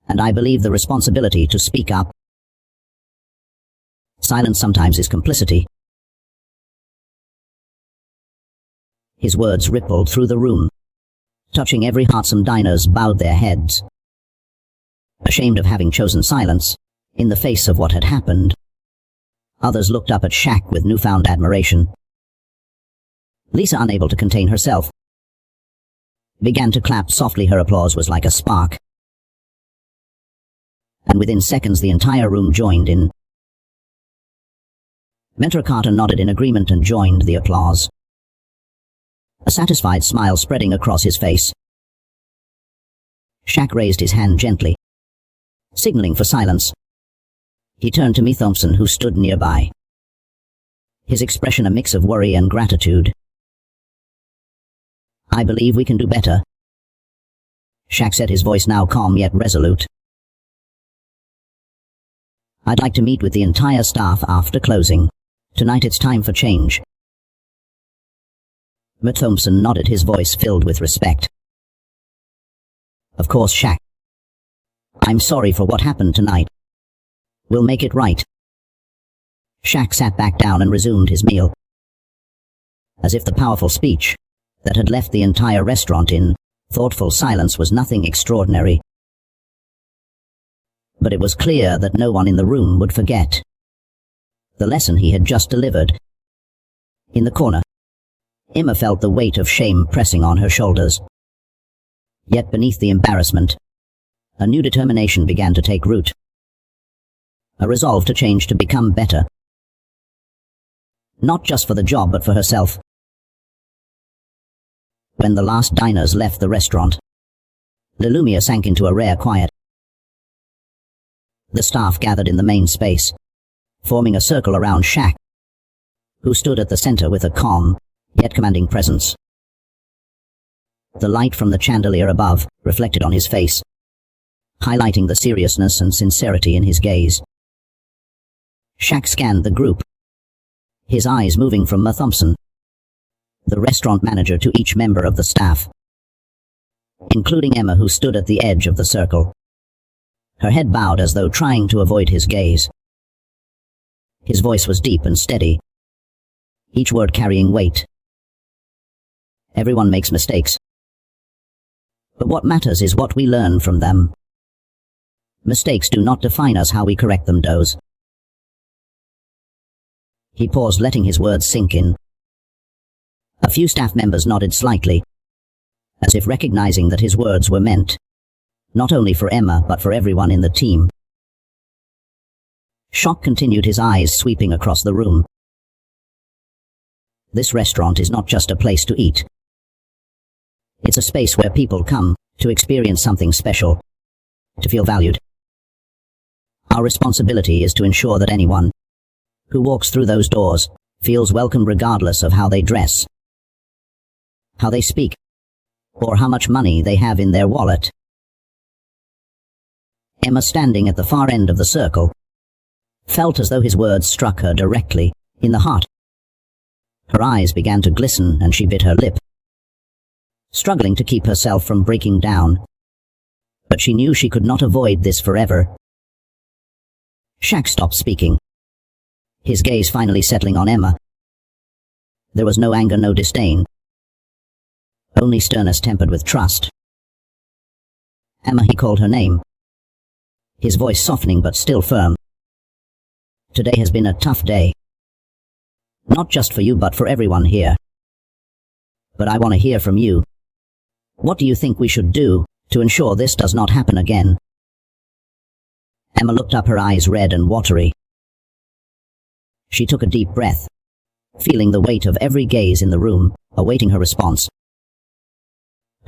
and I believe the responsibility, to speak up. Silence sometimes is complicity. His words rippled through the room, touching every heart. Some diners bowed their heads, ashamed of having chosen silence in the face of what had happened. Others looked up at Shaq with newfound admiration. Lisa, unable to contain herself, began to clap softly. Her applause was like a spark, and within seconds the entire room joined in. Mentor Carter nodded in agreement and joined the applause, a satisfied smile spreading across his face. Shaq raised his hand gently, signaling for silence. He turned to me Thompson, who stood nearby, his expression a mix of worry and gratitude. I believe we can do better, Shaq said, his voice now calm yet resolute. I'd like to meet with the entire staff after closing. Tonight it's time for change. Matt Thompson nodded, his voice filled with respect. Of course, Shaq. I'm sorry for what happened tonight. We'll make it right. Shaq sat back down and resumed his meal, as if the powerful speech that had left the entire restaurant in thoughtful silence was nothing extraordinary. But it was clear that no one in the room would forget the lesson he had just delivered. In the corner, Emma felt the weight of shame pressing on her shoulders. Yet beneath the embarrassment, a new determination began to take root. A resolve to change, to become better. Not just for the job, but for herself. When the last diners left the restaurant, La Lumiere sank into a rare quiet. The staff gathered in the main space, forming a circle around Shaq, who stood at the center with a calm, yet commanding presence. The light from the chandelier above reflected on his face, highlighting the seriousness and sincerity in his gaze. Shaq scanned the group, his eyes moving from Ma Thompson, the restaurant manager, to each member of the staff, including Emma, who stood at the edge of the circle, her head bowed as though trying to avoid his gaze. His voice was deep and steady, each word carrying weight. Everyone makes mistakes, but what matters is what we learn from them. Mistakes do not define us, how we correct them does. He paused, letting his words sink in. A few staff members nodded slightly, as if recognizing that his words were meant not only for Emma but for everyone in the team. Shock continued, his eyes sweeping across the room. This restaurant is not just a place to eat. It's a space where people come to experience something special, to feel valued. Our responsibility is to ensure that anyone who walks through those doors feels welcome, regardless of how they dress, how they speak, or how much money they have in their wallet. Emma, standing at the far end of the circle, felt as though his words struck her directly in the heart. Her eyes began to glisten and she bit her lip, struggling to keep herself from breaking down. But she knew she could not avoid this forever. Shaq stopped speaking, his gaze finally settling on Emma. There was no anger, no disdain, only sternness tempered with trust. Emma, he called her name, his voice softening but still firm. Today has been a tough day. Not just for you but for everyone here. But I want to hear from you. What do you think we should do to ensure this does not happen again? Emma looked up, her eyes red and watery. She took a deep breath, feeling the weight of every gaze in the room, awaiting her response.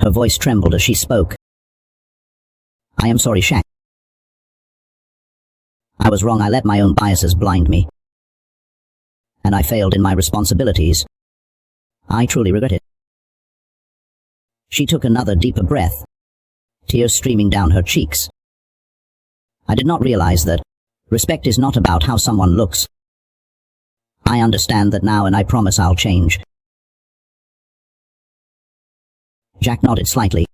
Her voice trembled as she spoke. I am sorry, Shaq. I was wrong. I let my own biases blind me. And I failed in my responsibilities. I truly regret it. She took another deeper breath, tears streaming down her cheeks. I did not realize that respect is not about how someone looks. I understand that now and I promise I'll change. Jack nodded slightly,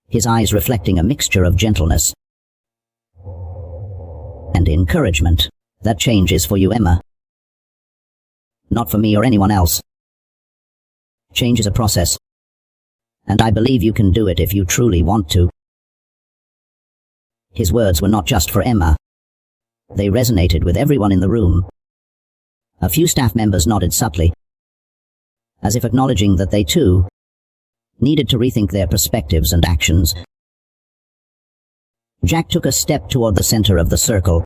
his eyes reflecting a mixture of gentleness and encouragement. That change is for you, Emma. Not for me or anyone else. Change is a process, and I believe you can do it if you truly want to. His words were not just for Emma. They resonated with everyone in the room. A few staff members nodded subtly, as if acknowledging that they too needed to rethink their perspectives and actions. Jack took a step toward the center of the circle,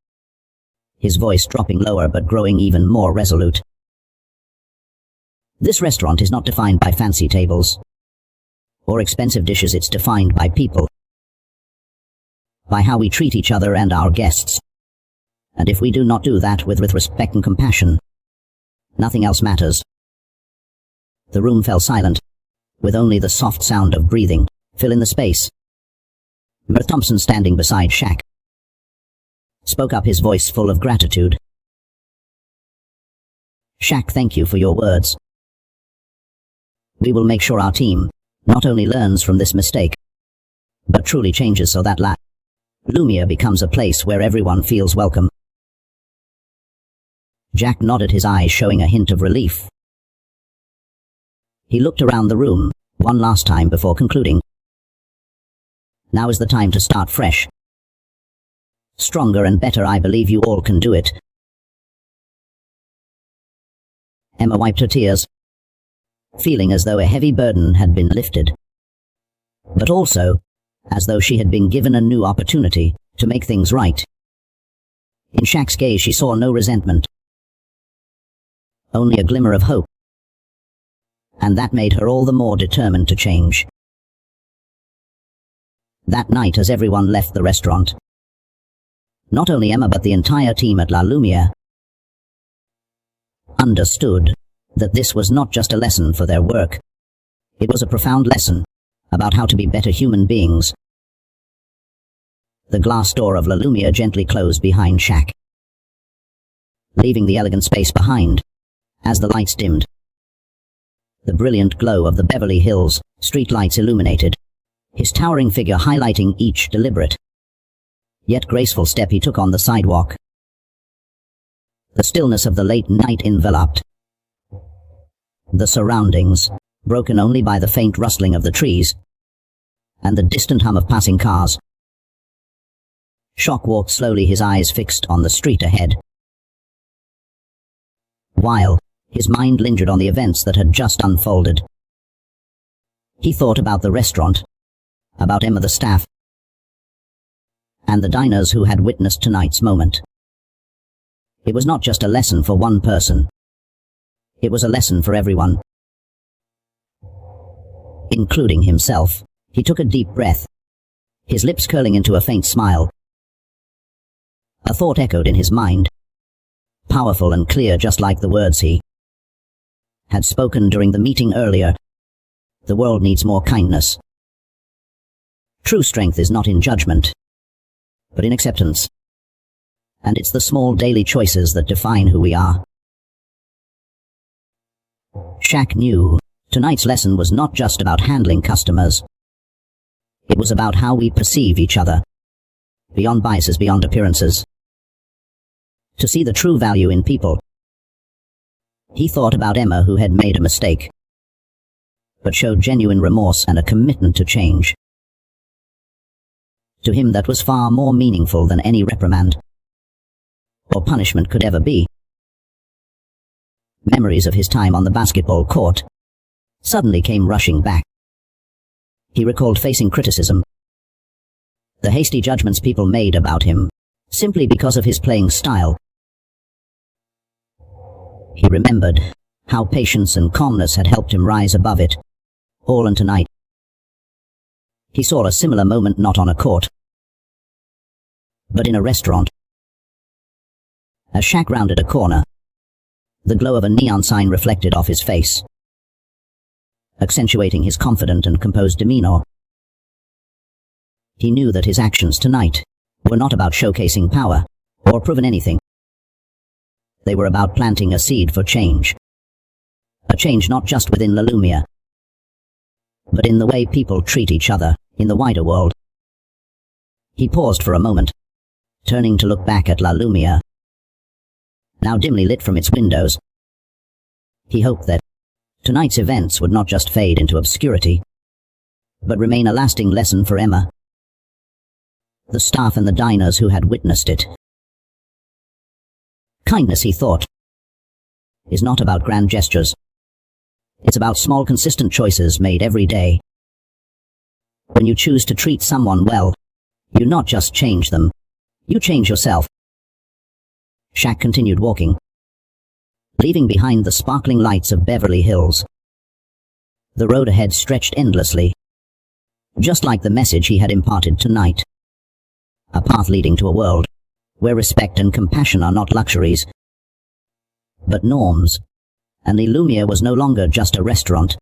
his voice dropping lower but growing even more resolute. This restaurant is not defined by fancy tables or expensive dishes. It's defined by people, by how we treat each other and our guests. And if we do not do that with respect and compassion, nothing else matters. The room fell silent, with only the soft sound of breathing fill in the space. Mert Thompson, standing beside Shaq, spoke up, his voice full of gratitude. Shaq, thank you for your words. We will make sure our team not only learns from this mistake, but truly changes so that La Lumia becomes a place where everyone feels welcome. Jack nodded, his eyes showing a hint of relief. He looked around the room one last time before concluding. Now is the time to start fresh. Stronger and better. I believe you all can do it. Emma wiped her tears, feeling as though a heavy burden had been lifted, but also as though she had been given a new opportunity to make things right. In Shaq's gaze she saw no resentment, only a glimmer of hope, and that made her all the more determined to change. That night, as everyone left the restaurant, not only Emma but the entire team at La Lumia understood that this was not just a lesson for their work. It was a profound lesson about how to be better human beings. The glass door of La Lumia gently closed behind Shaq, leaving the elegant space behind as the lights dimmed. The brilliant glow of the Beverly Hills streetlights illuminated his towering figure, highlighting each deliberate yet graceful step he took on the sidewalk. The stillness of the late night enveloped the surroundings, broken only by the faint rustling of the trees and the distant hum of passing cars. Shock walked slowly, his eyes fixed on the street ahead, while his mind lingered on the events that had just unfolded. He thought about the restaurant, about Emma, the staff, and the diners who had witnessed tonight's moment. It was not just a lesson for one person. It was a lesson for everyone, including himself. He took a deep breath, his lips curling into a faint smile. A thought echoed in his mind, powerful and clear, just like the words he had spoken during the meeting earlier. The world needs more kindness. True strength is not in judgment, but in acceptance. And it's the small daily choices that define who we are. Shaq knew tonight's lesson was not just about handling customers. It was about how we perceive each other, beyond biases, beyond appearances. To see the true value in people. He thought about Emma, who had made a mistake, but showed genuine remorse and a commitment to change. To him, that was far more meaningful than any reprimand or punishment could ever be. Memories of his time on the basketball court suddenly came rushing back. He recalled facing criticism, the hasty judgments people made about him simply because of his playing style. He remembered how patience and calmness had helped him rise above it all, and tonight he saw a similar moment, not on a court, but in a restaurant. As Shaq rounded a corner, the glow of a neon sign reflected off his face, accentuating his confident and composed demeanor. He knew that his actions tonight were not about showcasing power or proving anything. They were about planting a seed for change. A change not just within La Lumia, but in the way people treat each other in the wider world. He paused for a moment, turning to look back at La Lumia, now dimly lit from its windows. He hoped that tonight's events would not just fade into obscurity, but remain a lasting lesson for Emma, the staff and the diners who had witnessed it. Kindness, he thought, is not about grand gestures. It's about small, consistent choices made every day. When you choose to treat someone well, you not just change them, you change yourself. Shaq continued walking, leaving behind the sparkling lights of Beverly Hills. The road ahead stretched endlessly, just like the message he had imparted tonight. A path leading to a world where respect and compassion are not luxuries, but norms. And the Lumia was no longer just a restaurant.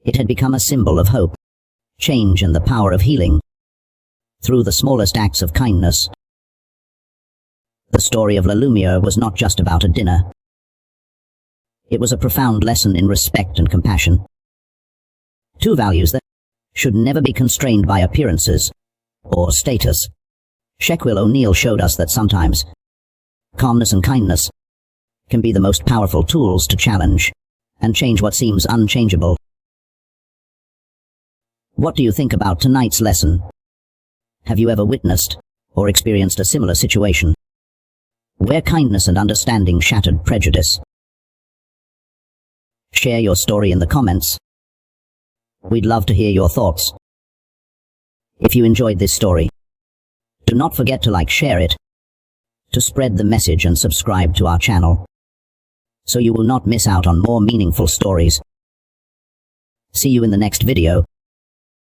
It had become a symbol of hope, change, and the power of healing through the smallest acts of kindness. The story of La Lumia was not just about a dinner. It was a profound lesson in respect and compassion. Two values that should never be constrained by appearances or status. Shaquille O'Neal showed us that sometimes calmness and kindness can be the most powerful tools to challenge and change what seems unchangeable. What do you think about tonight's lesson? Have you ever witnessed or experienced a similar situation where kindness and understanding shattered prejudice? Share your story in the comments. We'd love to hear your thoughts. If you enjoyed this story, do not forget to share it, to spread the message, and subscribe to our channel, so you will not miss out on more meaningful stories. See you in the next video.